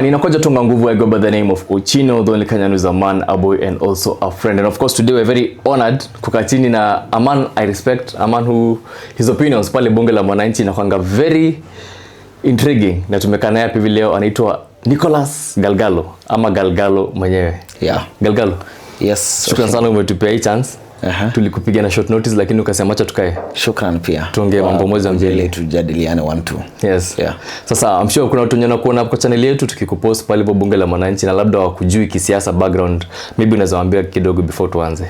Ninakuja tunga nguvu. I go by the name of Ochino, the only Kenyan who's a man, a boy, and also a friend. And of course today we're very honored kukaa chini na a man I respect, a man who his opinions pale Bunge La Mwananchi na kwanga very intriguing, na tumekaa naye hivi leo. Anaitwa Nicholas Galgalo ama Galgalo mwenyewe. Yeah. Galgalo. Yes. Shukrani sana umetupea hii chance. Tulikupigia na short notice lakini ukasema acha tukae. Shukrani pia. Tuongee mambo moja mbele tujadiliane 1-2. Yes. Yeah. Sasa I'm sure kuna watu wenye kuona kwa channel yetu tukikupost pale Bunge La Mwananchi na labda wakujui kisiasa background. Maybe unaweza waambia kidogo before tuanze.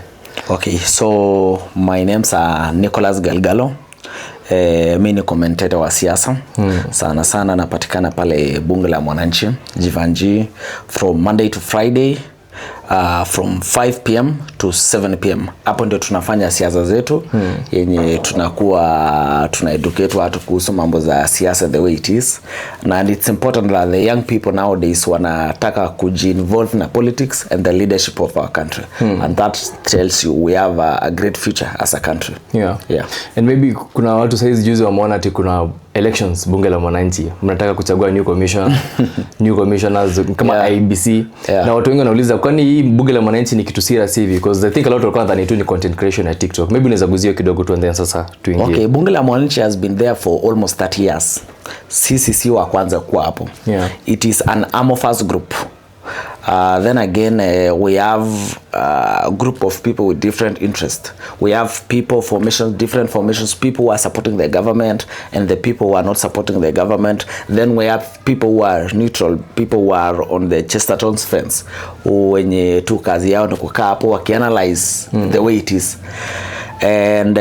Okay, so my name's Nicholas Galgalo. Mimi ni commentator wa siasa. Sana sana napatikana pale Bunge La Mwananchi, Jivanji, from Monday to Friday. From 5 p.m. to 7 p.m. Hapo ndio tunafanya siasa zetu yenye tunakuwa educate watu kuhusu mambo za siasa the way it is, and it's important that the young people nowadays wanataka kuji-involve na politics and the leadership of our country, and that tells you we have a great future as a country. Yeah. And maybe kuna watu saizi juzi wameona ati kuna elections Bunge La Mwananchi, mnataka kuchagua new commission new commissioners kama IBC. Na watu wengi wanauliza kwani hii Bunge La Mwananchi ni kitu serious hivi, because I think a lot of people think ni content creation ya TikTok. Maybe unaweza guzia kidogo tu and then sasa tuingie. Okay, Bunge La Mwananchi has been there for almost 30 years. Sisi wa kwanza kuwa hapo. It is an arm of us group. Then again, we have a group of people with different interests. We have different formations, people who are supporting the government and the people who are not supporting the government. Then we have people who are neutral, people who are on the Chesterton's fence, wenye tu kazi yao ni kukaa hapo wakianalyze the way it is. And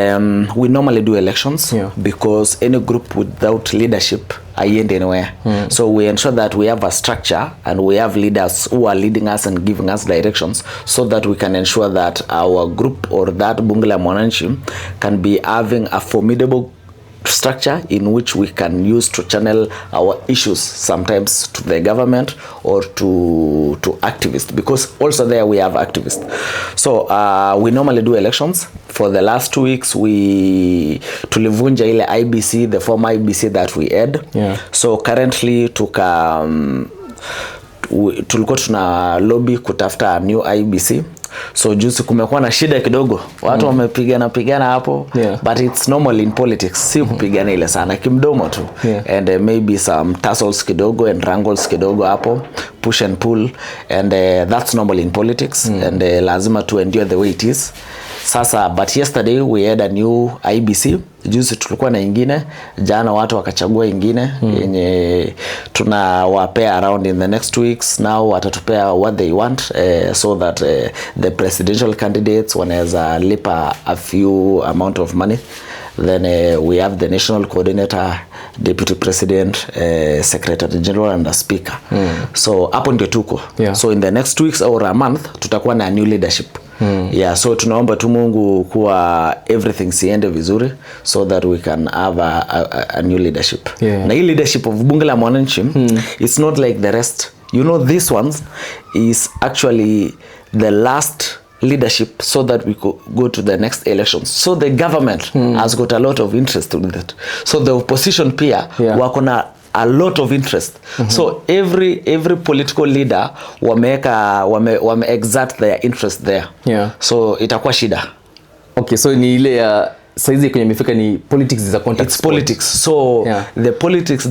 we normally do elections because any group without leadership ain't anywhere. So we ensure that we have a structure and we have leaders who are leading us and giving us directions so that we can ensure that our group or that Bunge La Mwananchi can be having a formidable structure in which we can use to channel our issues sometimes to the government or to activists, because also there we have activists. So we normally do elections. For the last 2 weeks we tulivunja ile IBC, the former IBC that we had. So currently tulikuwa tuna lobby kutafuta a new IBC. So juzi kumekuwa na shida kidogo, watu wamepigana hapo, but it's normal in politics, si kupigana ile sana, kimdomo tu. And maybe some tussles kidogo and wrangles kidogo hapo, push and pull, and that's normal in politics. And lazima to endure the way it is. Sasa, but yesterday we had a new IBC. Juzi tulikuwa na ingine, jana watu wakachagua ingine yenye tunawapea around in the next 2 weeks. Now watatupea what they want, so that the presidential candidates wanaweza lipa a few amount of money. Then we have the national coordinator, deputy president, secretary general and a speaker. So hapo ndio tuko. So in the next 2 weeks or a month tutakuwa na new leadership. So tunaomba tu Mungu kuwa everything siende vizuri so that we can have a new leadership. Na hii leadership of Bunge La Mwananchi, it's not like the rest. You know, this ones is actually the last leadership so that we could go to the next elections. So the government has got a lot of interest in that. So the opposition pia wako na a lot of interest. So every political leader wame exert their interest there. So itakuwa shida. Okay, so ni ile ya saizi kwenye mifika ni politics is a contact. It's politics. So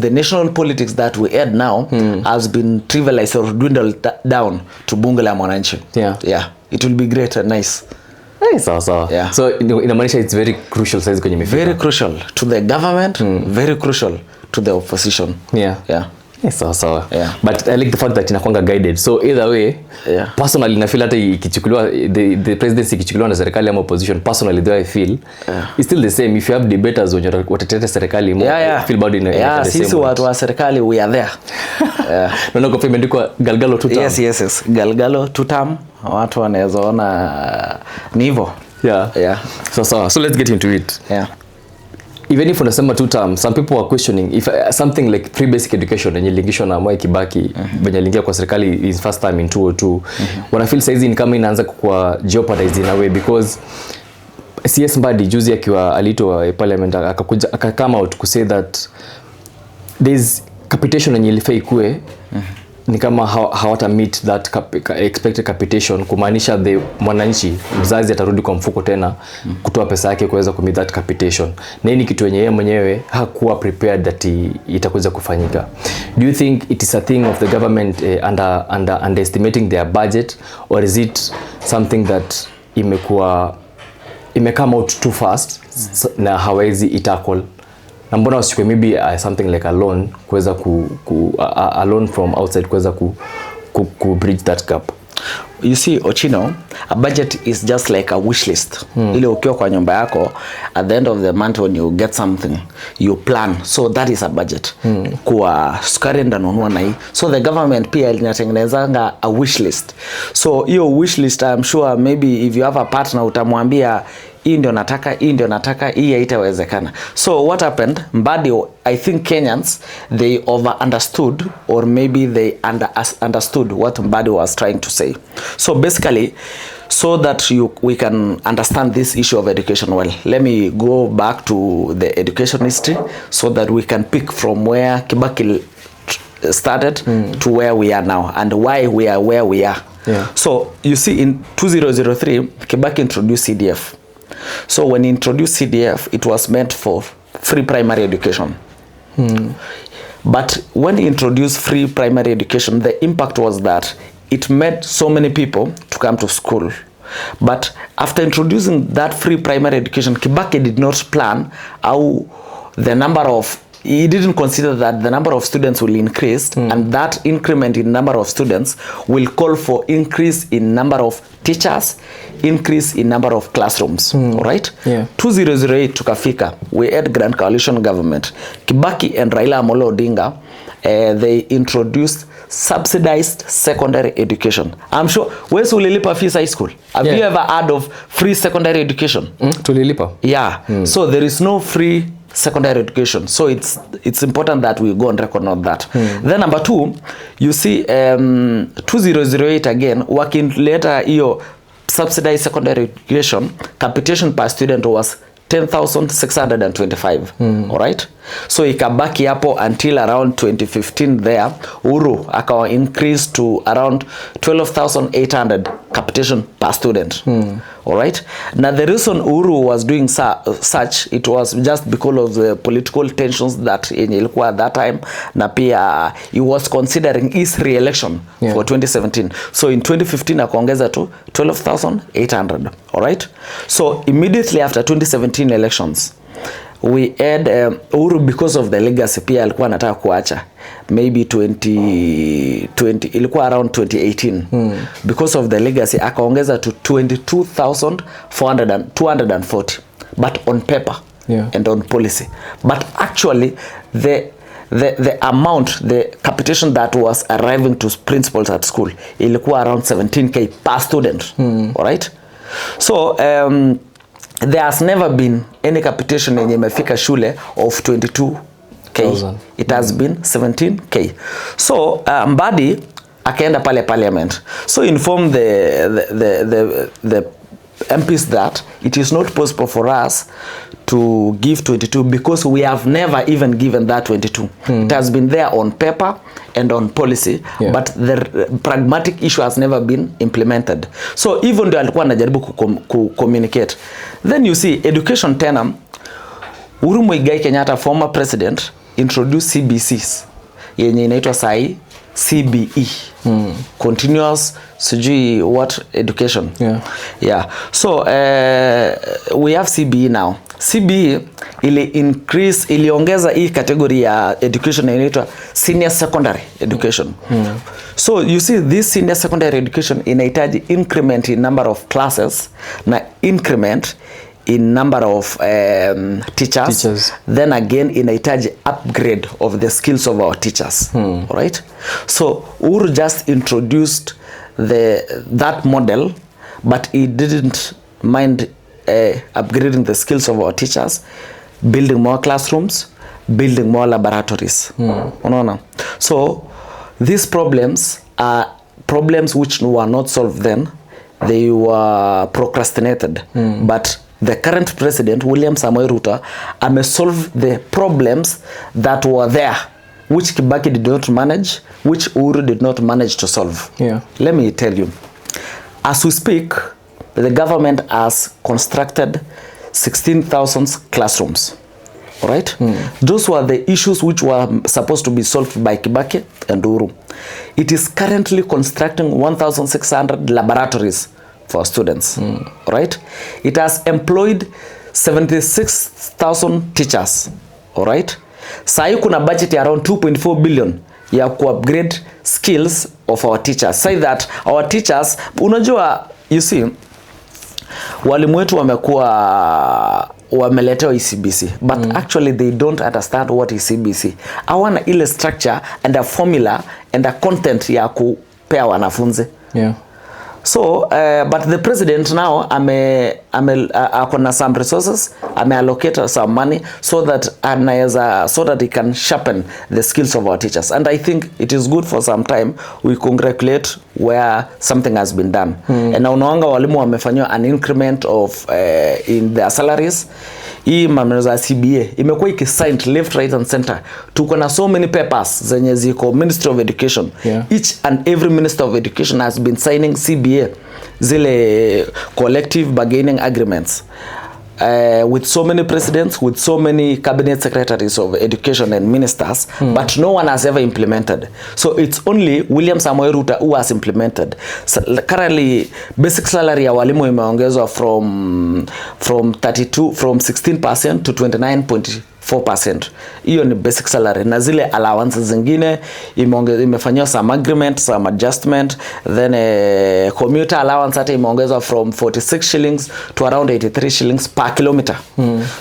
the national politics that we had now has been trivialized or dwindled down to Bunge La Mwananchi. It will be great and nice. So inamaanisha it's very crucial saizi kwenye mifika. Very crucial to the government, very crucial to the opposition. But I like the fact that inakuanga guided. So either way, personally na feel hata ikichukuliwa the presidency ikichukuliwa na serikali ama opposition, personally though I feel it's still the same. If you have debaters wenye watetete serikali feel about in the same. Sisi watu wa serikali we are there. Naona kwa imeandikwa Galgalo 2 term. Yes. Galgalo 2 term. Watu wanaweza ona ni hivyo. So let's get into it. Even if unasema 2 terms, some people are questioning if something like free basic education yenye lingishwa na Mwai Kibaki venye lingia kwa serikali is first time in 2002. Wana feel size ni kama inaanza kukua jeopardized in a way, because CS Mbadi juzi akiwa alitoa parliament akakuja akakama out to say that there's capitation yenye ilifaa ikue ni kama hawata meet that expected capitation, kumaanisha the mwananchi mzazi atarudi kwa mfuko tena kutoa pesa yake kuweza ku meet that capitation. Na ni kitu yenyewe mwenyewe hakuwa prepared that itakuja kufanyika. Do you think it is a thing of the government underestimating their budget, or is it something that imecome out too fast na hawezi itackle? Na mbona usichukue maybe something like a loan kuweza a loan from outside kuweza ku bridge that gap? You see, Ochino, a budget is just like a wish list. Ile ukiwa kwa nyumba yako, at the end of the month when you get something, you plan. So that is a budget. Kwa sukari ndanunua na hii. So the government pia inatengenezanga a wish list. So hiyo wish list, I'm sure maybe if you have a partner utamwambia hii ndio nataka, hii haitawezekana. So what happened, Mbadi, I think Kenyans, they over understood, or maybe they understood what Mbadi was trying to say. So basically, so that we can understand this issue of education well, let me go back to the education history so that we can pick from where Kibaki started to where we are now and why we are where we are. Yeah. So you see, in 2003, Kibaki introduced CDF. So when he introduced CDF, it was meant for free primary education. But when he introduced free primary education, the impact was that it made so many people to come to school. But after introducing that free primary education, Kibaki did not plan how the number of, he didn't consider that the number of students will increase, and that increment in number of students will call for increase in number of teachers, increase in number of classrooms. All right? Yeah. 2008 tukafika, we had Grand Coalition government. Kibaki and Raila Odinga, they introduced subsidized secondary education. I'm sure, where's ulilipa fees high school? Have you ever heard of free secondary education? Tulilipa. Yeah. So there is no free secondary education. So it's important that we go and recognize that. Then number two, you see 2008 again, working later hiyo subsidized secondary education, capitation per student was 10,625. All right? So ikabaki hapo until around 2015 there, Uhuru akawa increased to around 12,800 capitation per student. All right? Now the reason Uhuru was doing such, it was just because of the political tensions that ilikuwa at that time, na pia he was considering his re-election for 2017. So in 2015 akaongeza to 12,800. All right? So immediately after 2017 elections, we had Uhuru, because of the legacy pia alikuwa anataka kuacha maybe 2020, ilikuwa around 2018. Because of the legacy akaongeza to 22,240, but on paper and on policy. But actually the amount, the capitation that was arriving to principals at school ilikuwa around 17k per student. All right? So there has never been any capitation yenye imefika shule of 22k. It has been 17k. So Mbadi akaenda pale parliament, so inform the MPs that it is not possible for us to give 22 because we have never even given that 22. It has been there on paper and on policy, but the pragmatic issue has never been implemented. So even ndio alikuwa anajaribu communicate. Then you see education tena, Uhuru Muigai Kenyatta, former president, introduced CBCs yenye inaitwa sai CBE, continuous sijui what education. So we have CBE now. CBE iliongeza hii category ya education inaitwa senior secondary education. So you see, this senior secondary education inahitaji increment in number of classes na increment in number of teachers. Then again inahitaji upgrade of the skills of our teachers. Right? So Uhuru just introduced that model, but he didn't mind upgrading the skills of our teachers, building more classrooms, building more laboratories. Unaona? So these problems are problems which were not solved then. They were procrastinated. But the current president, William Samoei Ruto, solve the problems that were there which Kibaki did not manage, which Uhuru did not manage to solve. Yeah. Let me tell you. As we speak, the government has constructed 16,000 classrooms. All right? Those were the issues which were supposed to be solved by Kibaki and Uhuru. It is currently constructing 1,600 laboratories for students. All right? It has employed 76,000 teachers. All right? Sahi kuna budget around 2.4 billion ya ku-upgrade skills of our teachers. Say that our teachers, unajua, you see, walimu wetu wameletewa ECBC, but actually they don't understand what is ECBC. Hawana ile structure and a formula and a content ya kupea wanafunzi. Yeah. So, but the president now akona some resources, allocate some money so that he can sharpen the skills of our teachers. And I think it is good for some time we congratulate where something has been done. And now unaona walimu wamefanywa an increment of in their salaries. Hii maneno za CBA imekuwa ikisigned left, right and center. Tuko na so many papers zenye ziko Ministry of Education. Yeah. Each and every Minister of Education has been signing CBA, zile collective bargaining agreements, with so many presidents, with so many cabinet secretaries of education and ministers, but no one has ever implemented. So it's only William Samoei Ruto who has implemented. So currently, basic salary ya walimu imeongezwa from 16% to 29.4%. Hiyo ni basic salary. Na zile allowances zingine imefanywa some agreement, some adjustment. Then commuter allowance hata imeongezwa from 46 shillings to around 83 shillings per kilometer.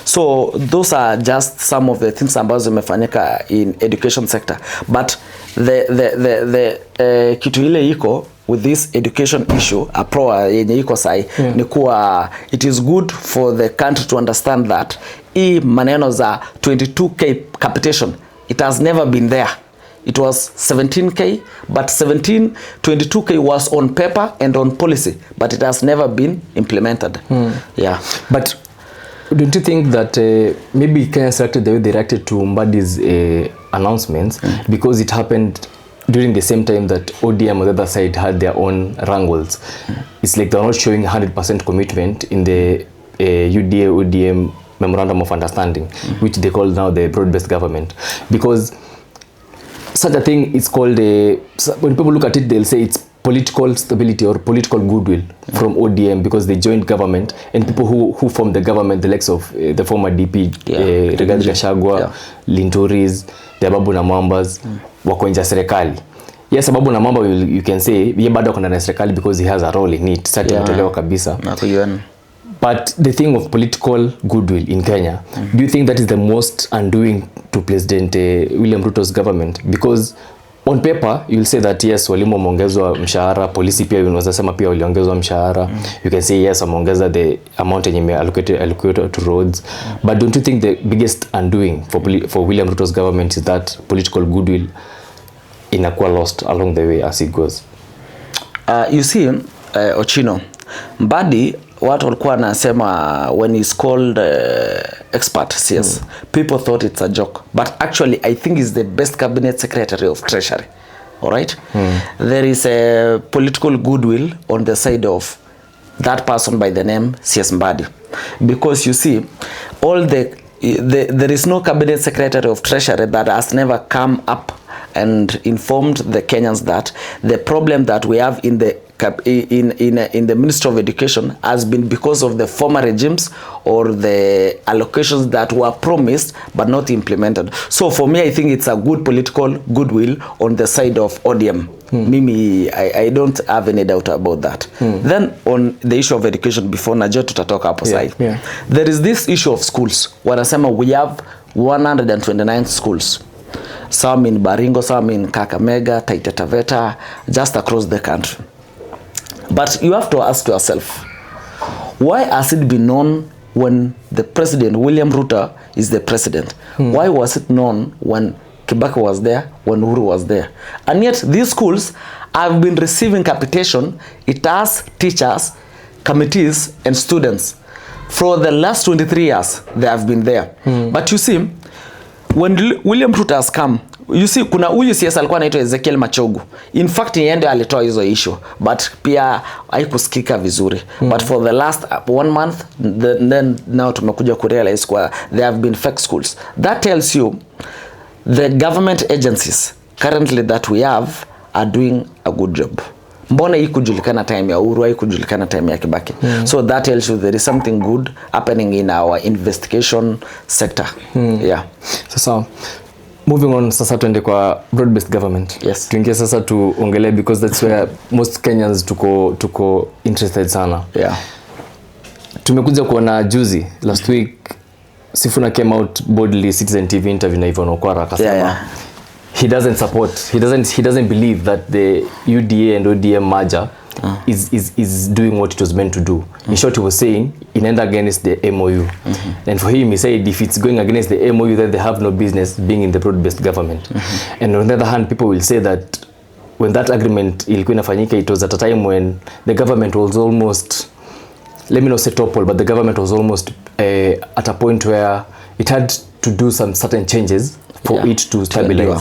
So those are just some of the things ambazo zimefanyika in education sector. But the kitu ile iko with this education issue yenye iko sai ni kuwa it is good for the country to understand that hii maneno za 22k capitation, it has never been there. It was 17k, but 22k was on paper and on policy, but it has never been implemented. Yeah. But don't you think that maybe Kenya reacted the way they reacted to Mbadi's announcements because it happened during the same time that ODM on the other side had their own wrangles? It's like they're not showing 100% commitment in the UDA-ODM memorandum of understanding, which they call now the broad-based government, because such a thing is called when people look at it, they'll say it's political stability or political goodwill from ODM, because they joined government, and people who formed the government, the likes of the former DP Rigathi Gachagua, Lintoris, the Babu na Mwambas, wako nje serikali. Yes, Babu na Mwamba, you can say yeye bado kuna na serikali because he has a role in it. Sasa imetolewa kabisa. But the thing of political goodwill in Kenya, do you think that is the most undoing to President William Ruto's government? Because on paper, you'll say that yes, walimu wameongezwa mshahara, polisi pia unaweza sema pia waliongezwa mshahara. You can say yes, wameongeza the amount yenye allocated to roads. But don't you think the biggest undoing for William Ruto's government is that political goodwill inakuwa lost along the way as it goes? You see, Ochino, Mbadi, watu walikuwa nasema when he's called expert CS, people thought it's a joke, but actually I think he's the best cabinet secretary of treasury. All right? There is a political goodwill on the side of that person by the name CS Mbadi, because you see there is no cabinet secretary of treasury that has never come up and informed the Kenyans that the problem that we have in the Ministry of Education has been because of the former regimes or the allocations that were promised but not implemented. So for me, I think it's a good political goodwill on the side of ODM. Mimi, I don't have any doubt about that. Then on the issue of education, before Najwa tutatoka hapo side, there is this issue of schools. Wanasema we have 129 schools. Some in Baringo, some in Kakamega, Taita Taveta, just across the country. But you have to ask yourself, why has it been known when the president, William Ruto, is the president? Why was it known when Kibaki was there, when Uhuru was there? And yet these schools have been receiving capitation. It has teachers, committees, and students. For the last 23 years, they have been there. But you see, when William Ruto has come, you see kuna huyu CS alikuwa anaitwa Ezekiel Machogu. In fact yeye ndiye alitoa hizo issue but pia haikusikika vizuri. But for the last 1 month then now tumekuja kurealize kwa there have been fake schools. That tells you the government agencies currently that we have are doing a good job. Mbona hii kujulikana time ya Uhuru, hii kujulikana time ya Kibaki. So that tells you there is something good happening in our investigation sector. Yeah. Sasa moving on, sasa tuende kwa broad based government. Yes. Tuingie sasa tuongelee because that's where most Kenyans tuko interested sana. Yeah. Tumekuja kuona juzi last week Sifuna came out boldly Citizen TV interview na Edwin Okwara akasema he doesn't believe that the UDA and ODM merger is doing what it was meant to do. In short, he was saying inaenda against the MOU. And for him, he said if it's going against the MOU, then they have no business being in the broad-based government. And on the other hand, people will say that when that agreement ilikuwa inafanyika, it was at a time when the government was almost, let me not say topple, but the government was almost at a point where it had to do some certain changes for it to stabilize.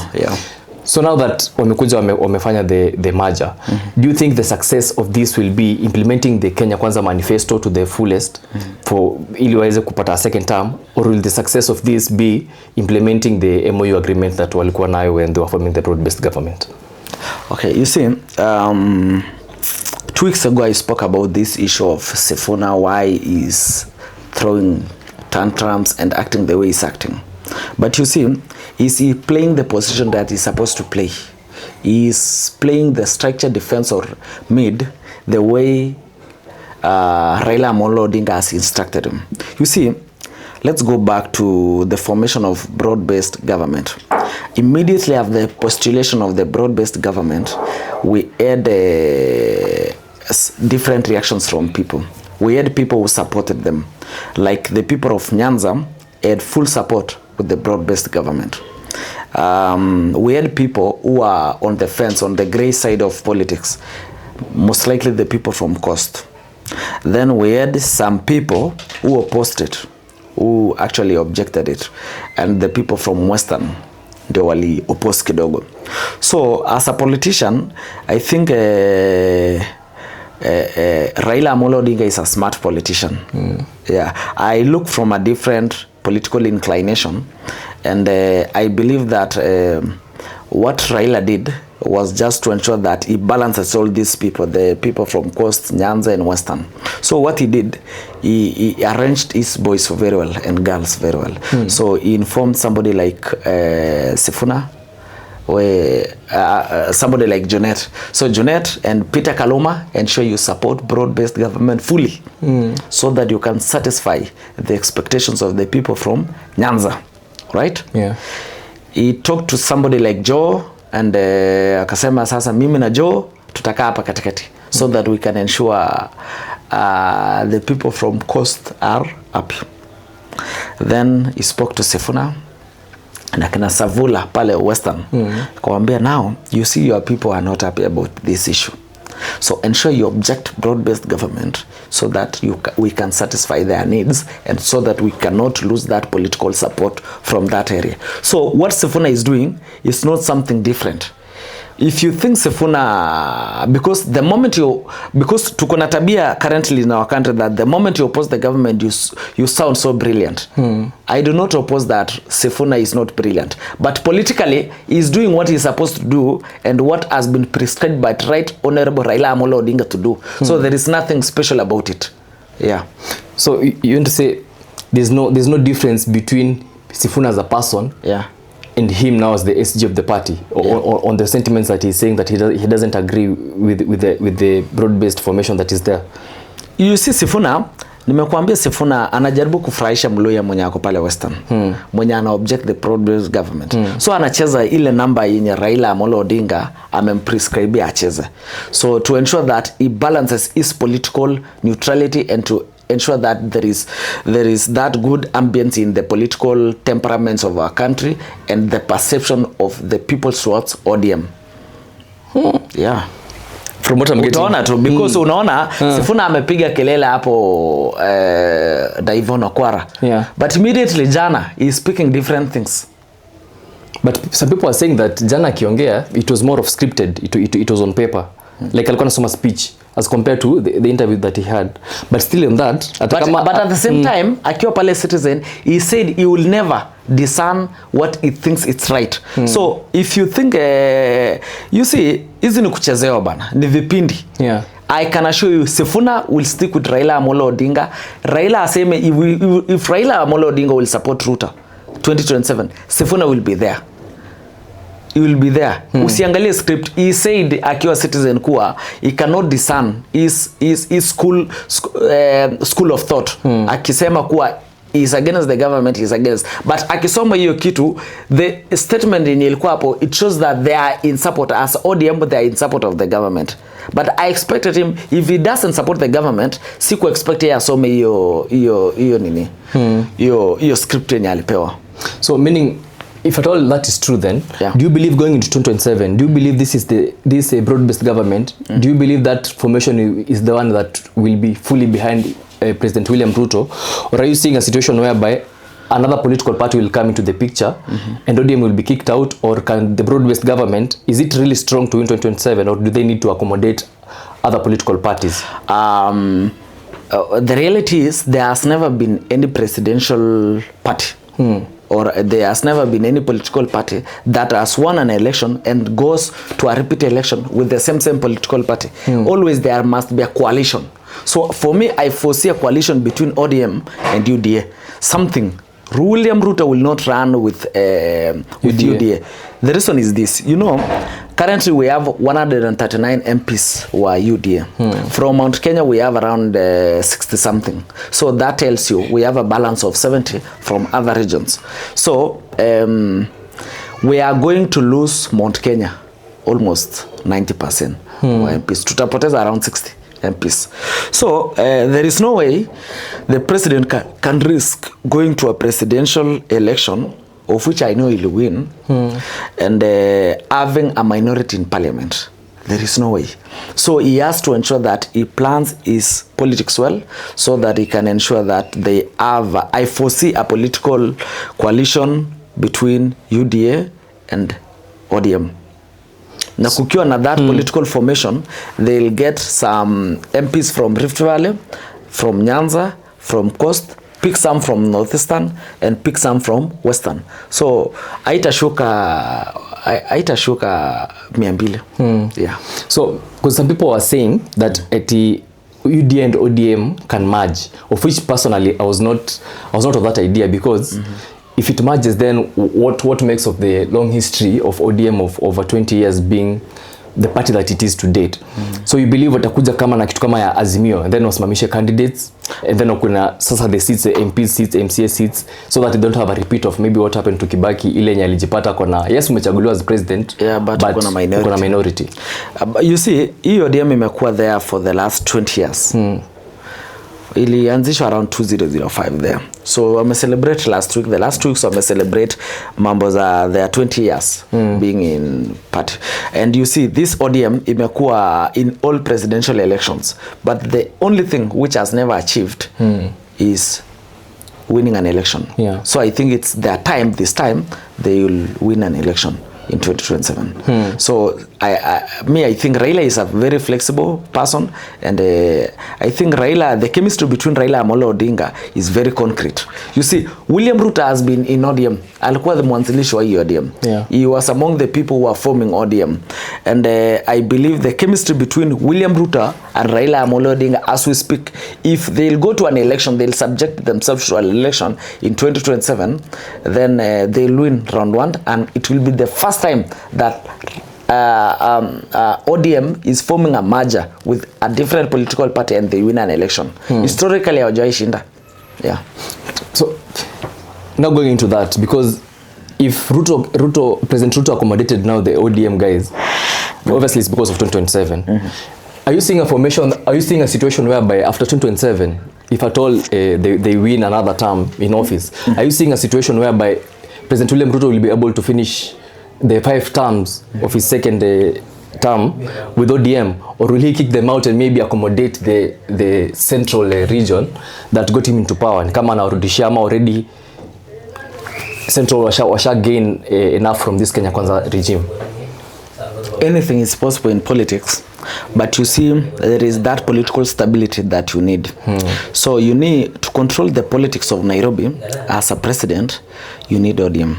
So now that wamekuja wamefanya the merger, do you think the success of this will be implementing the Kenya Kwanza manifesto to the fullest for ili waweze kupata a second term, or will the success of this be implementing the MOU agreement that walikuwa nayo when they were forming the broad-based government? Okay, you see, 2 weeks ago I spoke about this issue of Sifuna, why he's throwing tantrums and acting the way he's acting. But you see, is he playing the position that he's supposed to play? He's playing the structure, defense or mid the way Raila Odinga has instructed him. You see, let's go back to the formation of broad-based government. Immediately after the postulation of the broad-based government, we had different reactions from people. We had people who supported them. Like the people of Nyanza had full support with the broad-based government. We had people who are on the fence, on the gray side of politics, most likely the people from Coast. Then we had some people who opposed it, who actually objected it, and the people from Western, they wali oppose kidogo. So as a politician, I think Raila Odinga is a smart politician. Yeah, I look from a different political inclination, and I believe that what Raila did was just to ensure that he balances all these people, the people from Coast, Nyanza and Western. So what he did, he arranged his boys very well and girls very well. So he informed somebody like Sifuna, somebody like Junet. So Junet and Peter Kaluma ensure you support broad-based government fully, so that you can satisfy the expectations of the people from Nyanza, right? Yeah. He talked to somebody like Joe and akasema sasa mimi na Joe tutakaa hapa katikati, so that we can ensure the people from Coast are happy. Then he spoke to Sifuna na kina Savula pale Western, kawambia now you see your people are not happy about this issue, so ensure you object broad-based government so that we can satisfy their needs, and so that we cannot lose that political support from that area. So what Sifuna is doing is not something different. If you think Sifuna, because tuko na tabia currently in our country that the moment you oppose the government, you sound so brilliant. I do not oppose that Sifuna is not brilliant, but politically he is doing what he is supposed to do and what has been prescribed by Right Honorable Raila Odinga to do. So there is nothing special about it. Yeah. So you want to say there's no difference between Sifuna as a person, and him now as the SG of the party, on the sentiments that he's saying that he doesn't agree with the broad-based formation that is there? You see, Sifuna, nimekuambia Sifuna anajaribu kufurahisha Mluya mwenye ako pale Western, mwenye ana object the broad-based government. So anacheza ile namba yenye Raila Odinga amemprescribe acheze, so to ensure that he balances his political neutrality and to ensure that there is that good ambience in the political temperaments of our country and the perception of the people towards ODM. Yeah. From what I'm getting, utaona tu because unaona Sifuna amepiga kelele hapo Edwin Okwara, but immediately jana he is speaking different things. But some people are saying that jana akiongea, it was more of scripted, it was on paper. Like alikuwa anasoma speech as compared to the interview that he had. But still in that, but at the same time, akiwa pale Citizen, he said he will never discern what he thinks it's right. So if you think, you see, hizi ni kuchezewa bana, ni vipindi. Yeah. I can assure you, Sifuna will stick with Raila Amolo Odinga. Raila aseme, if Raila Amolo Odinga will support Ruto 2027, Sifuna will be there. He will be there. Usiangalie script. He said akiwa Citizen kuwa he cannot discern his school of thought. Akisema kuwa he is against the government, he is against. But akisoma hiyo kitu, the statement yenye ilikuwa hapo, it shows that they are in support as ODM, but they are in support of the government. But I expected him, if he doesn't support the government, siku expect yeye asome hiyo nini. Hiyo script yenye alipewa. So meaning, if at all that is true, then Yeah. do you believe going into 2027, do you believe this is a broad-based government? Do you believe that formation is the one that will be fully behind President William Ruto, or are you seeing a situation whereby another political party will come into the picture and ODM will be kicked out, or can the broad-based government, is it really strong to win 2027, or do they need to accommodate other political parties? The reality is there has never been any presidential party. Or there has never been any political party that has won an election and goes to a repeat election with the same political party. Always there must be a coalition. So for me, I foresee a coalition between ODM and UDA. Something. William Ruto will not run with UDA. The reason is this. You know, currently we have 139 MPs who are UDA. From Mount Kenya, we have around 60 something. So that tells you we have a balance of 70 from other regions. So we are going to lose Mount Kenya almost 90% of MPs. Tutapoteza around 60 MPs. So there is no way the president can risk going to a presidential election, of which I know he'll win, and having a minority in parliament. There is no way. So he has to ensure that he plans his politics well, so that he can ensure that they have, I foresee a political coalition between UDA and ODM. Na kukiwa na that political formation, they'll get some MPs from Rift Valley, from Nyanza, from Coast, pick some from Northeastern, and pick some from Western. So haitashuka 200. Yeah. So because some people are saying that at the UDA and ODM can merge, of which personally I was not of that idea, because if it merges, then what makes of the long history of ODM of over 20 years being the party that it is to date? So you believe watakuja kama na kitu kama ya Azimio, and then wasimamishe candidates, and then kuna sasa the seats, MP seats, MCA seats, so that they don't have a repeat of maybe what happened to Kibaki, ile yenye alijipata kona, yes umechaguliwa as president, yeah, but kuna minority. You see, hii ODM imekuwa there for the last 20 years. Ilianzishwa around 2005 there. So wame celebrate last week. The last 2 weeks wame celebrate mambo za their 20 years being in party. And you see this ODM imekuwa in all presidential elections. But the only thing which has never achieved is winning an election. Yeah. So I think it's their time, this time, they will win an election in 2027. So I think Raila is a very flexible person, and I think the chemistry between Raila and Amolo Odinga is very concrete. You see, William Ruto has been in ODM. Alikuwa the mwanzilishi wa ODM. Yeah. He was among the people who are forming ODM. And I believe the chemistry between William Ruto and Raila Amolo Odinga, as we speak, if they'll go to an election, they'll subject themselves to an election in 2027, then they'll win round 1, and it will be the first time that ODM is forming a merger with a different political party and they win an election. Historically, hawajai shinda. Yeah. So now going into that, because if President Ruto accommodated now the ODM guys, obviously it's because of 2027. Are you seeing a formation? Are you seeing a situation whereby after 2027, if at all they win another term in office, are you seeing a situation whereby President William Ruto will be able to finish the 5 terms of his second term with ODM, or will he kick them out and maybe accommodate the central region that got him into power? And kama anarudishia ama already Central washa gain enough from this Kenya Kwanza regime? Anything is possible in politics, but you see there is that political stability that you need. So you need to control the politics of Nairobi as a president. You need ODM.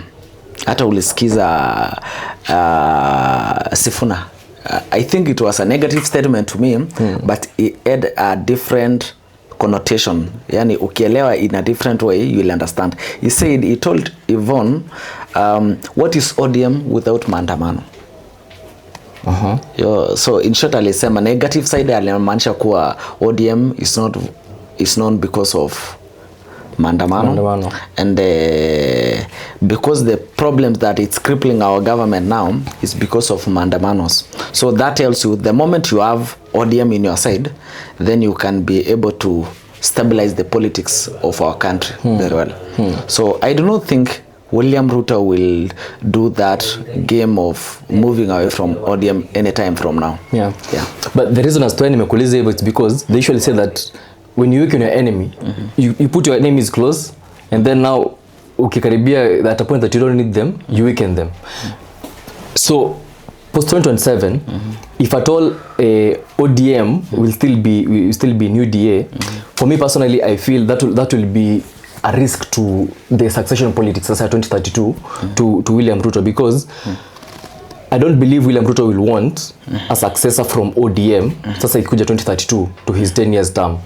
Hata ulisikiza Sifuna, I think it was a negative statement to me, but it had a different connotation. Yani ukielewa in a different way, you will understand. He told Yvonne, what is ODM without maandamano? So in short, alisema negative side alimaanisha kuwa ODM is not because of maandamano. And because the problems that it's crippling our government now is because of maandamanos. So that tells you the moment you have ODM in your side, then you can be able to stabilize the politics of our country very well. So I do not think William Ruto will do that game of moving away from ODM anytime from now. Yeah. But the reason as to nimekuuliza hivyo, it's because they usually say that when you weaken your enemy, you put your enemies close, and then now ukikaribia at a point that you don't need them, you weaken them. So post 2027, if at all ODM will still be in UDA, for me personally, I feel that will be a risk to the succession politics as 2032 to William Ruto, because I don't believe William Ruto will want a successor from ODM sasa ikuja 2032 to his 10 years term.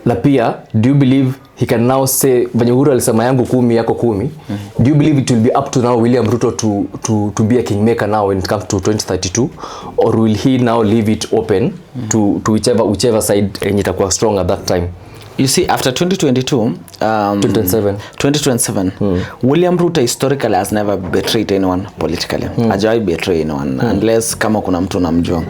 Na pia, do you believe he can now say venye Uhuru alisema yangu 10 yako 10? Do you believe it will be up to now William Ruto to be a kingmaker now when it comes to 2032, or will he now leave it open to whichever side itakuwa strong at that time? You see, after 2027, William Ruto historically has never betrayed anyone politically. Hajawai betray anyone unless kama kuna mtu namjua.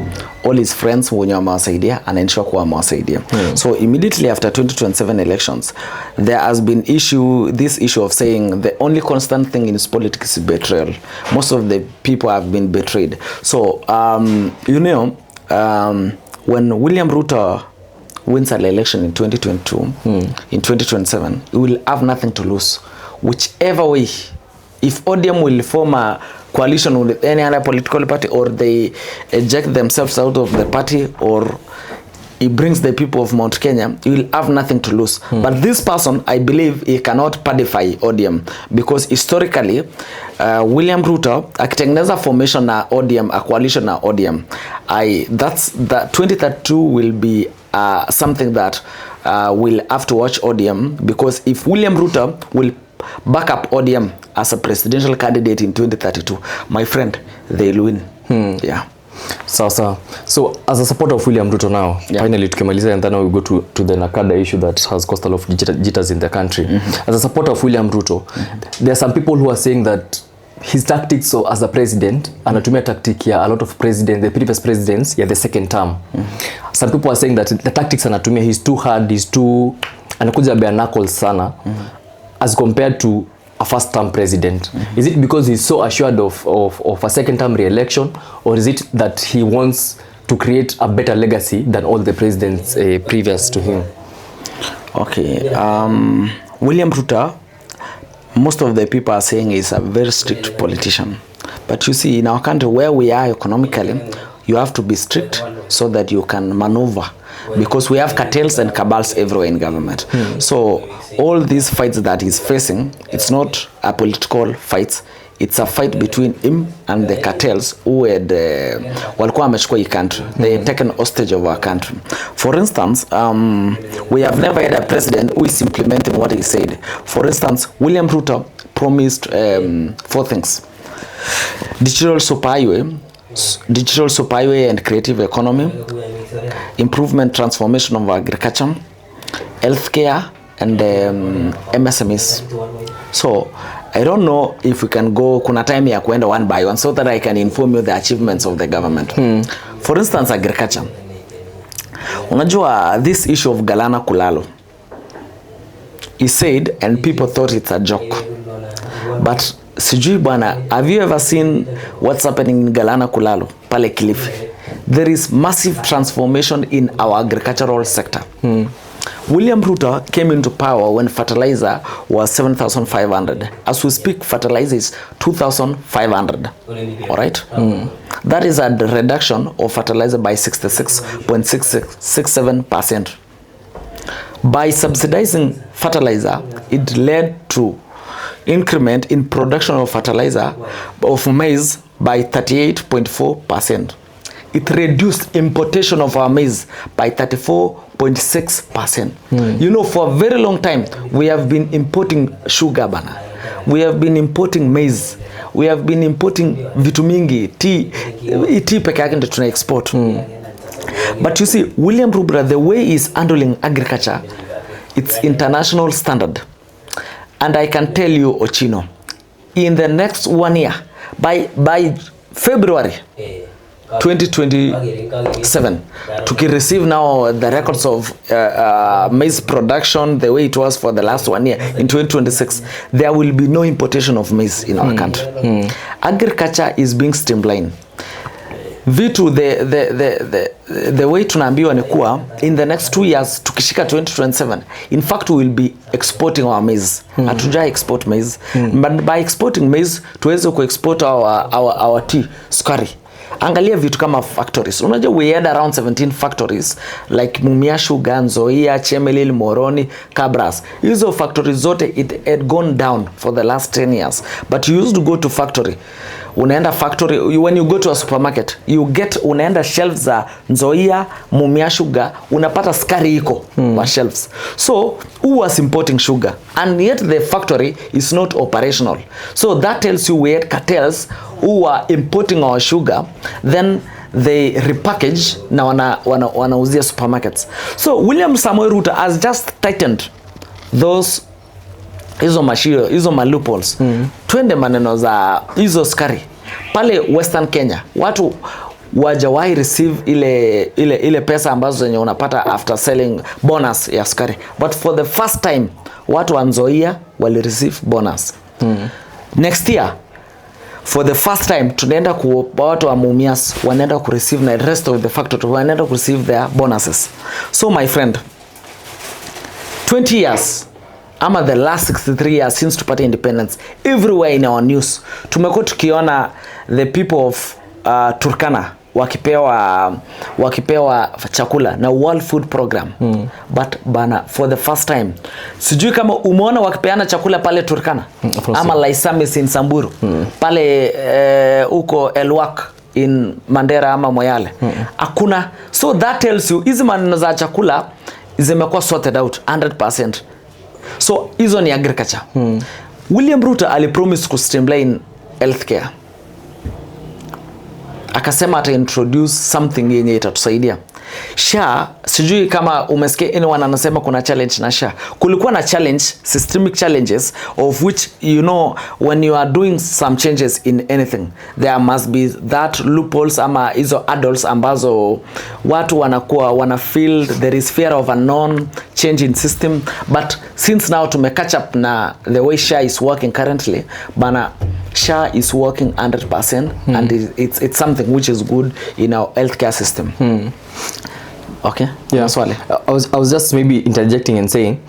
All his friends wenye wamewasaidia anaensure kuwa amewasaidia. So immediately after 2027 elections, there has been this issue of saying the only constant thing in his politics is betrayal. Most of the people have been betrayed. So when William Ruto wins an election in 2022, in 2027, he will have nothing to lose. Whichever way, if ODM will form a coalition with any other political party, or they eject themselves out of the party, or he brings the people of Mount Kenya, he will have nothing to lose. But this person, I believe, he cannot pacify ODM, because historically, William Ruto akitengeneza formation na ODM, a coalition na ODM, that 2032 will be something that will have to watch ODM, because if William Ruto will back up ODM as a presidential candidate in 2032, my friend, they'll win. Yeah. So as a supporter of William Ruto now, finally tukimaliza, and then we go to the NACADA issue that has caused a lot of jitters in the country. As a supporter of William Ruto, there are some people who are saying that his tactics, so as a president, anatumia tactic ya a lot of the previous presidents ya the second term. Some people are saying that the tactics anatumia, he's too hard, anakuja bare knuckles sana, as compared to a first term president. Is it because he's so assured of a second term re-election, or is it that he wants to create a better legacy than all the presidents previous to him? Okay, William Ruto, most of the people are saying he's a very strict politician. But you see, in our country where we are economically, you have to be strict so that you can maneuver, because we have cartels and cabals everywhere in government. So all these fights that he's facing, it's not a political fight, it's a fight between him and the cartels who had walikuwa wamechukua hii country. They had taken hostage of our country. For instance, we have never had a president who is implementing what he said. For instance, William Ruto promised 4 things: digital superhighway and creative economy, improvement transformation of agriculture, healthcare, and MSMEs. So I don't know if we can go, kuna time ya kuenda one by one so that I can inform you the achievements of the government. For instance, agriculture. Unajua this issue of Galana Kulalo, he said, and people thought it's a joke, but sijui bwana, have you ever seen what's happening in Galana Kulalo pale Kilifi? There is massive transformation in our agricultural sector. William Ruto came into power when fertilizer was 7,500. As we speak, fertilizer is 2,500. All right? That is a reduction of fertilizer by 66.67%. By subsidizing fertilizer, it led to increment in production of fertilizer of maize by 38.4%. It reduced importation of our maize by 34.6%. You know, for a very long time, we have been importing sugar bana. We have been importing maize. We have been importing vitu mingi, tea peke yake ndio tuna export. But you see, William Ruto, the way he's handling agriculture, it's international standard. And I can tell you, Ochino, in the next 1 year, by February 2027, to receive now the records of maize production the way it was for the last 1 year, in 2026, there will be no importation of maize in our country. Agriculture is being streamlined. Vitu the way tunaambiwa ni kuwa in the next 2 years tukishika 2027, in fact we will be exporting our maize. Hatuja export maize, but by exporting maize tuweze ku-export our tea, sukari. Angalia vitu kama factories. Unajua we had around 17 factories like Mumia Sugar, Nzoia, Chemelil, Moroni, Kabras. Hizo factories zote it had gone down for the last 10 years. But you used to go to factory. Unaenda factory, when you go to a supermarket, unaenda shelves za Nzoia, Mumia Sugar, unapata sukari iko kwa shelves. So, who was importing sugar? And yet the factory is not operational. So that tells you we had cartels who are importing our sugar, then they repackage na wanauzia supermarkets. So William Samoei Ruto has just tightened those hizo loopholes. Twende maneno za hizo sukari pale Western Kenya, watu wajawahi receive ile pesa ambazo zenye unapata after selling bonus ya sukari, but for the first time watu wa Nzoia wali receive bonus. Next year for the first time tunaenda watu wa Mumias wanaenda ku receive, na the rest of the factory wanaenda ku receive their bonuses. So my friend, 20 years ama the last 63 years since tupate independence, everywhere in our news tumekuwa tukiona the people of Turkana wakipewa chakula na World Food Program. But bana, for the first time, sijui kama umeona wakipeana chakula pale Turkana ama Laisamis in Samburu, pale uko Elwak in Mandera ama Moyale, hakuna. So that tells you hizi maneno za chakula zimekuwa sorted out 100%. So hizo ni agriculture. William Ruto alipromise ku streamline healthcare. Akasema ata introduce something yenye itatusaidia. SHA, sijui kama umesikia anyone anasema kuna challenge na SHA. Kulikuwa na challenge, systemic challenges, of which, you know, when you are doing some changes in anything, there must be that loopholes ama hizo adults ambazo watu wana feel there is fear of a non change in system. But since now to catch up na the way SHA is working currently, bana, SHA is working 100%, and it's something which is good in our healthcare system. Okay. Yeah. I was just maybe interjecting and saying,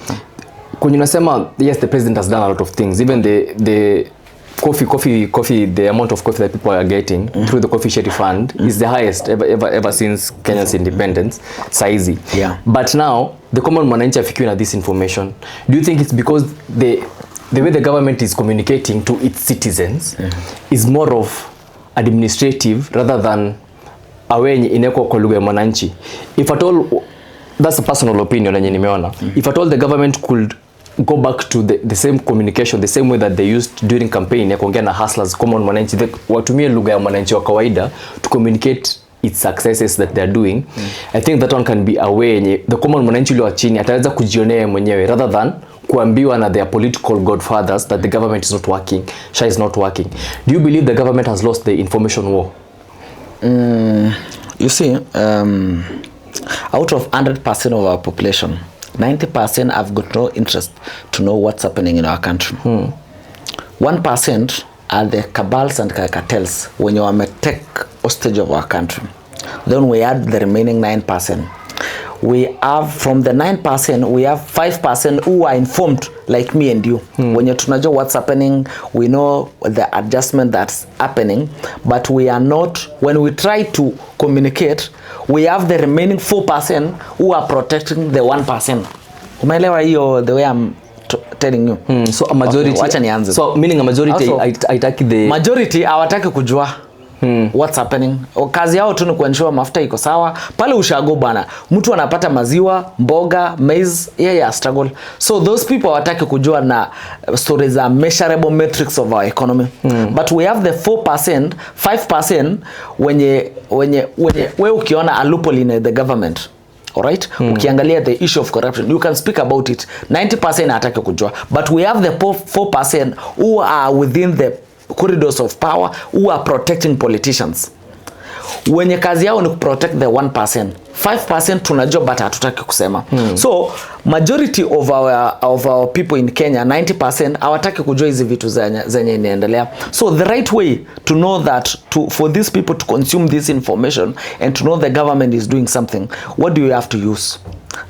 when you say, yes, the president has done a lot of things. Even the coffee, the amount of coffee that people are getting through the coffee charity fund is the highest ever since Kenya's independence. Saizi. Yeah. But now the common mwananchi afikiwe na this information. Do you think it's because the way the government is communicating to its citizens is more of administrative rather than awenye ineko kwa lugha ya mwananchi? If at all, that's a personal opinion yenye nimeona. If at all the government could go back to the same communication, the same way that they used during campaign ya kuongea na hustlers, common mwananchi, watumie lugha ya mwananchi wa kawaida to communicate its successes that they are doing. I think that one can be a way yenye the common mwananchi ule wa chini ataweza kujionea mwenyewe rather than kuambiwa na their political godfathers that the government is not working, SHA is not working. Do you believe the government has lost the information war? You see, out of 100% of our population, 90% have got no interest to know what's happening in our country. 1% are the cabals and cartels when you take hostage of our country. Then we add the remaining 9%. we have from the 9% we have 5% who are informed like me and you. When tunajua what's happening, we know the adjustment that's happening, but we are not, when we try to communicate, we have the remaining 4% who are protecting the 1%. Umeelewa hiyo the way I'm telling you? So a majority, okay, wacha nianze. So meaning a majority haitaki the majority hawataki kujua what's happening. Kazi yao tu ni kuensure mafuta iko sawa. Pale ushago bana, mtu anapata maziwa, mboga, maize, yeah, struggle. So those people hawataki kujua na stories are measurable metrics of our economy. But we have the 4%, 5% wenye we ukiona a loophole in the government. Alright? Ukiangalia the issue of corruption, you can speak about it. 90% hataki kujua. But we have the 4% who are within the corridors of power, who are protecting politicians. Wenye kazi yao ni protect the 1%. 5% tunajua but hatutaki kusema. So majority of our people in Kenya, 90% hawataki kujua hizi vitu zenye inaendelea. So the right way to know that, for these people to consume this information and to know the government is doing something, what do you have to use?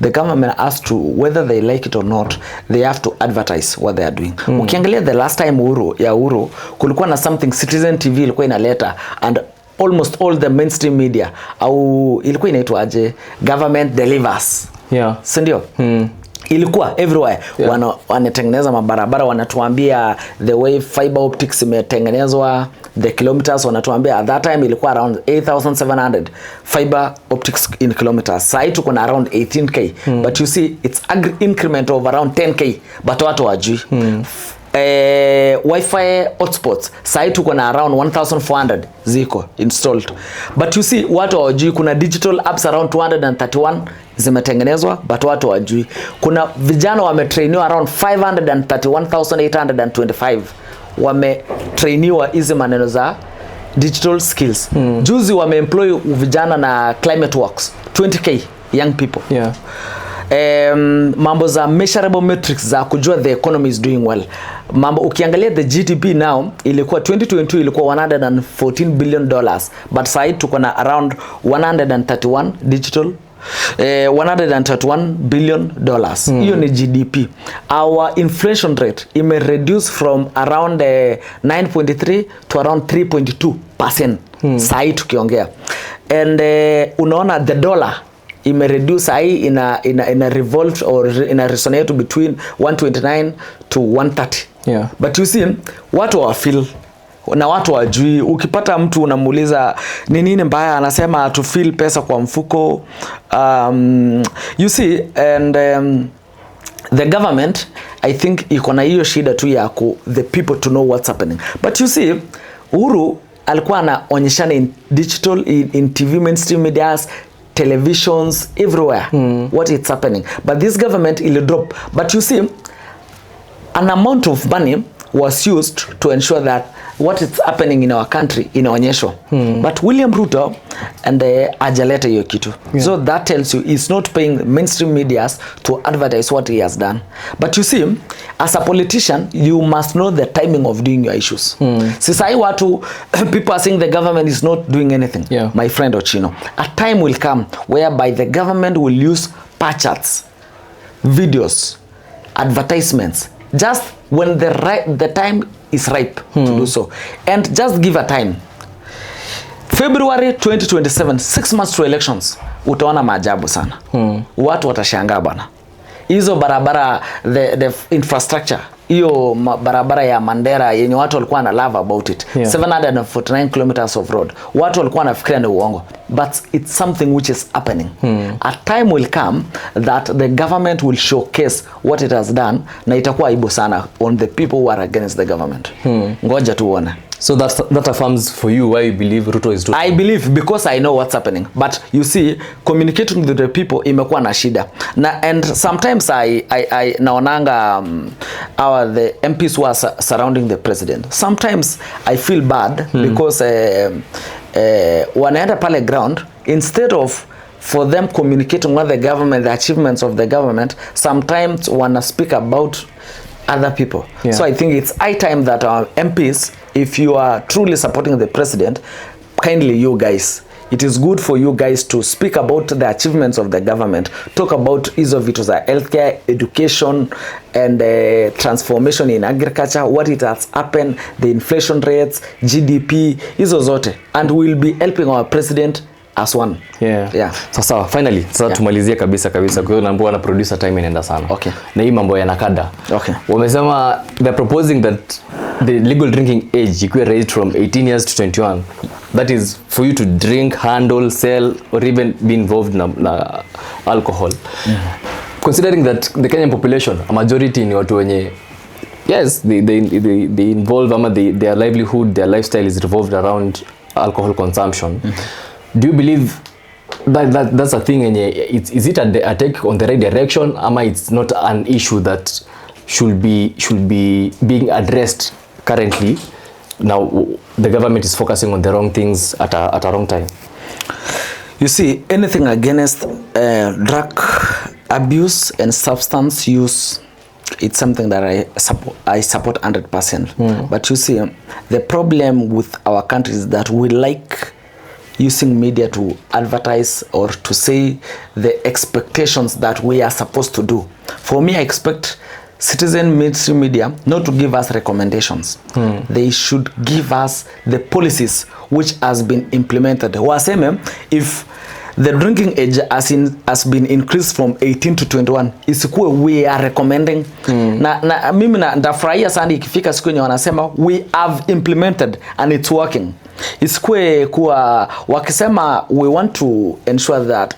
The government has to, whether they like it or not, they have to advertise what they are doing. Ukiangalia the last time UHURU, kulikuwa na something Citizen TV ilikuwa inaleta, and almost all the mainstream media au ilikuwa inaitwa aje, government delivers. Yeah. Sindio? Ilikuwa everywhere. Yeah. Wanatengeneza mabarabara, wanatuambia the way fiber optics imetengenezwa, the kilometers, wanatuambia at that time ilikuwa around 8,700 fiber optics in kilometers. Sasa tuko na around 18k. But you see it's increment of around 10k, but watu wajui. Wi-Fi hotspots sasa tuko na around 1,400 ziko installed, but you see watu hawajui kuna digital apps around 231 zimetengenezwa, but watu hawajui kuna vijana wametrainiwa around 531,825 wametrainiwa hizi maneno za digital skills. Juzi wameemploy vijana na climate works 20k young people. Yeah. Mambo za measurable metrics za kujua the economy is doing well. Mambo ukiangalia the GDP now ilikuwa 2022 ilikuwa 114 billion dollars, but sasa tuko na around 131 digital 131 billion dollars. Hiyo ni GDP. Our inflation rate ime reduce from around 9.3 to around 3.2% sasa tukiongea. And unaona the dollar ime reduce hii ina revolt or ina resonate between 129 to 130. Yeah. But you see watu wa feel na watu wajui. Ukipata mtu unamuuliza ni nini mbaya, anasema to feel pesa kwa mfuko. You see, and the government I think iko na hiyo shida tu ya the people to know what's happening. But you see UHURU alikuwa anaonyeshana in digital, in TV mainstream medias, televisions, everywhere, what is happening. But this government will drop. But you see, an amount of money was used to ensure that what is happening in our country inaonyeshwa. But William Ruto and ajaleta hiyo kitu. Yeah. So that tells you he's not paying mainstream medias to advertise what he has done. But you see, as a politician, you must know the timing of doing your issues. Sisa hii watu, people are saying the government is not doing anything. Yeah. My friend Ochino, a time will come whereby the government will use pie charts, videos, advertisements, just when the time is ripe to do so. And just give a time. February 2027, 6 months to elections, utaona maajabu sana. Watu watashangaa bana. Hizo barabara, the infrastructure, hiyo barabara ya Mandera yenye watu walikuwa na love about it. Yeah. 749 kilometers of road. Watu walikuwa wanafikiria ni uongo. But it's something which is happening. A time will come that the government will showcase what it has done, na itakuwa aibu sana on the people who are against the government. Ngoja tuone. So that affirms for you why you believe Ruto is doing. I believe because I know what's happening. But you see, communicating with the people imekuwa na shida. And sometimes I naonanga the MPs who are surrounding the president. Sometimes I feel bad because wanaenda pale ground, instead of for them communicating with the government, the achievements of the government, sometimes wanna speak about other people. Yeah. So I think it's high time that our MPs, if you are truly supporting the president, kindly you guys, it is good for you guys to speak about the achievements of the government, talk about hizo vitu za healthcare, education and transformation in agriculture, what it has happened, the inflation rates, GDP, hizo zote, and we'll be helping our president as one. Yeah. Sasa finally tumalizie kabisa kwa hiyo naambiwa na producer time inaenda sana. Okay. Na hii mambo ya NACADA. Okay. Wamesema they're proposing that the legal drinking age ikuwe raised from 18 years to 21. That is for you to drink, handle, sell or even be involved na alcohol. Considering that the Kenyan population, a majority ni watu wenye yes, they involve ama their livelihood, their lifestyle is revolved around alcohol consumption. Do you believe that that's a thing and is it a take on the right direction ama it's not an issue that should be being addressed currently? Now the government is focusing on the wrong things at a wrong time. You see, anything against drug abuse and substance use, it's something that I support 100%. But you see, the problem with our country is that we like using media to advertise or to say the expectations that we are supposed to do. For me, I expect citizen mainstream media not to give us recommendations. They should give us the policies which has been implemented. Waseme, if the drinking age has been increased from 18 to 21, isikuwe we are recommending. Na mimi ndafurahia sana ikifika siku yenye wanasema we have implemented and it's working. Isikuwe kuwa wakisema we want to ensure that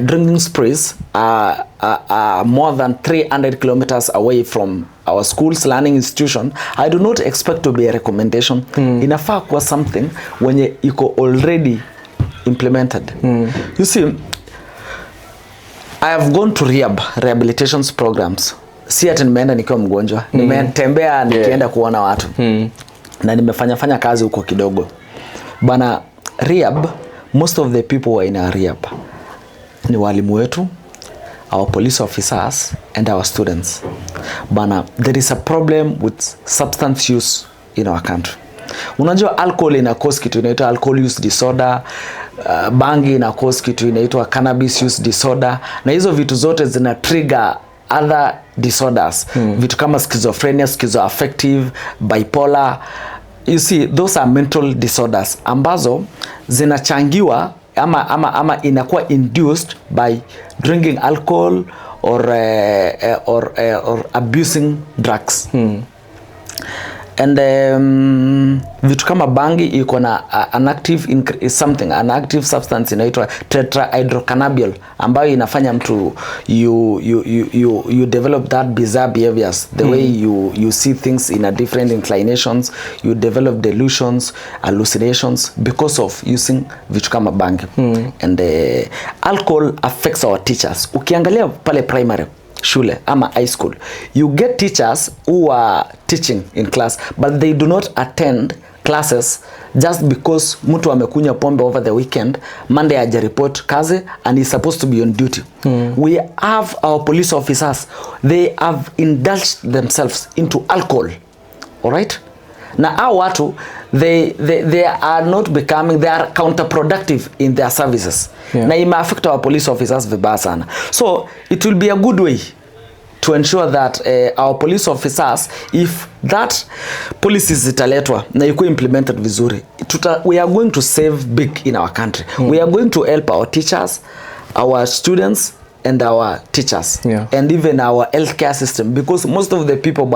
drinking sprees are more than 300 kilometers away from our schools, learning institution. I do not expect to be a recommendation. Inafaa kuwa something wenye iko already implemented. You see, I have gone to rehabilitation programs. Si ati nimeenda nikiwa mgonjwa. Nimetembea nikienda kuona watu. Na nimefanya kazi huko kidogo. Bana, rehab, most of the people were in a rehab. Ni walimu wetu, our police officers and our students. Bana, there is a problem with substance use in our country. Unajua alcohol ina cause kitu inaitwa alcohol use disorder, bangi ina cause kitu inaitwa cannabis use disorder, na hizo vitu zote zina trigger other disorders. Vitu kama schizophrenia, schizoaffective, bipolar. You see, those are mental disorders ambazo zinachangiwa ama inakuwa induced by drinking alcohol or abusing drugs. And vitu kama bangi iko na an active substance inaitwa tetrahydrocannabinol ambayo inafanya mtu you develop that bizarre behaviors, the way you see things in a different inclinations, you develop delusions, hallucinations because of using vitu kama bangi. And alcohol affects our teachers. Ukiangalia pale primary shule ama high school, you get teachers who are teaching in class but they do not attend classes just because mtu amekunywa pombe over the weekend, Monday haja report kazi and is supposed to be on duty. We have our police officers, they have indulged themselves into alcohol. All right? Na hao watu they are not becoming, they are counterproductive in their services. Na ima affect our police officers vibaya sana. So it will be a good way to ensure that our police officers, if that policies zitaletwa na iko implemented vizuri, we are going to save big in our country. We are going to help our teachers, our students and our teachers, and even our healthcare system, because most of the people,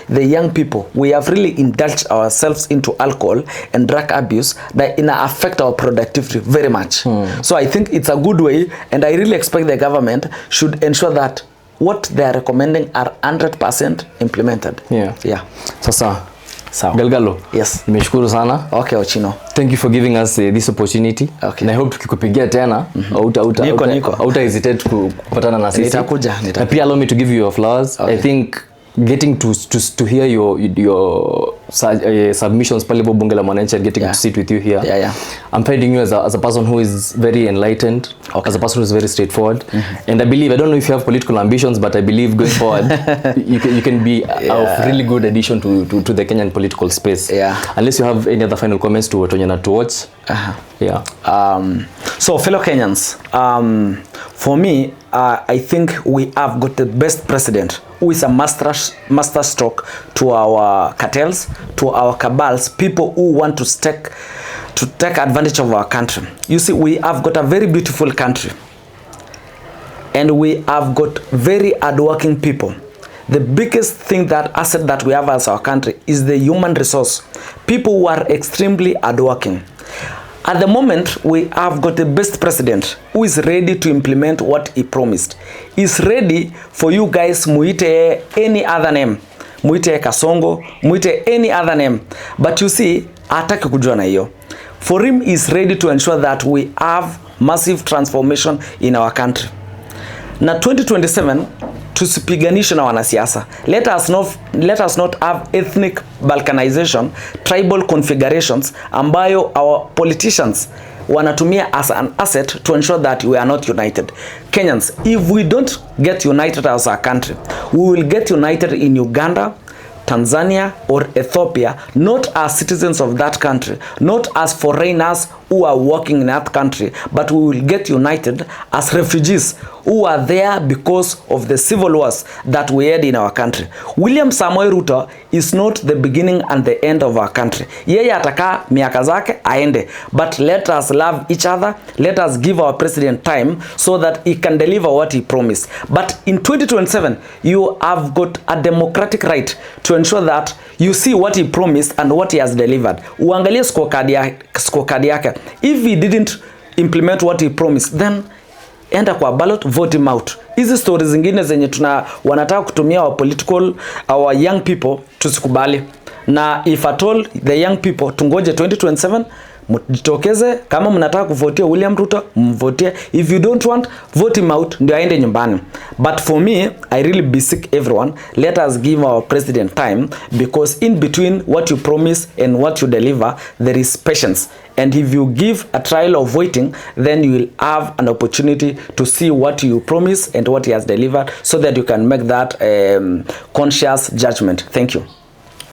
the young people, we have really indulged ourselves into alcohol and drug abuse that affect our productivity very much. So I think it's a good way, and I really expect the government should ensure that what they are recommending are 100% implemented. Sasa Galgalo, yes, nimeshukuru sana. Okay, Ochino, thank you for giving us this opportunity. Okay. Na I hope tukikupigia tena auta hesitate kupatana na sisi. Nitakuja. Na pia allow me to give you your flowers. I think getting to hear your submissions pale Bunge La Mwananchi and getting to sit with you here. I'm finding you as a person who is very enlightened, as a person who is very straightforward, and I believe, I don't know if you have political ambitions, but I believe going forward you can be a really good addition to the Kenyan political space. Unless you have any other final comments to watch. So fellow Kenyans, for me, I think we have got the best president who is a master stroke to our cartels, to our cabals, people who want to take advantage of our country. You see, we have got a very beautiful country, and we have got very hardworking people. The biggest thing, that asset that we have as our country, is the human resource. People who are extremely hardworking. At the moment, we have got the best president who is ready to implement what he promised. He's ready for you guys, muite any other name. Muite Kasongo, muite any other name. But you see, hataki kujua na hiyo. For him, he's ready to ensure that we have massive transformation in our country. Na 2027, tusipiganishe na wanasiasa. Let us not have ethnic balkanization, tribal configurations ambayo our politicians wanatumia as an asset to ensure that we are not united. Kenyans, if we don't get united as a country, we will get united in Uganda, Tanzania or Ethiopia, not as citizens of that country, not as foreigners who are working in that country, but we will get united as refugees who are there because of the civil wars that we had in our country. William Samoei Ruto is not the beginning and the end of our country. Yeye ataka miaka zake aende, but let us love each other, let us give our president time so that he can deliver what he promised. But in 2027, you have got a democratic right to ensure that you see what he promised and what he has delivered. Uangalie scorecard yake. If he didn't implement what he promised, then enda kwa ballot, vote him out. Hizi stories zingine zenye wanataka kutumia our young people, tusikubali. Na if at all the young people, tungoje 2027, mjitokeze. Kama mnataka kuvotia William Ruto, mvotie. If you don't want, vote him out, ndio aende nyumbani. But for me, I really beseech everyone, let us give our president time, because in between what you promise and what you deliver, there is patience. And if you give a trial of waiting, then you will have an opportunity to see what you promise and what he has delivered, so that you can make that conscious judgment. Thank you.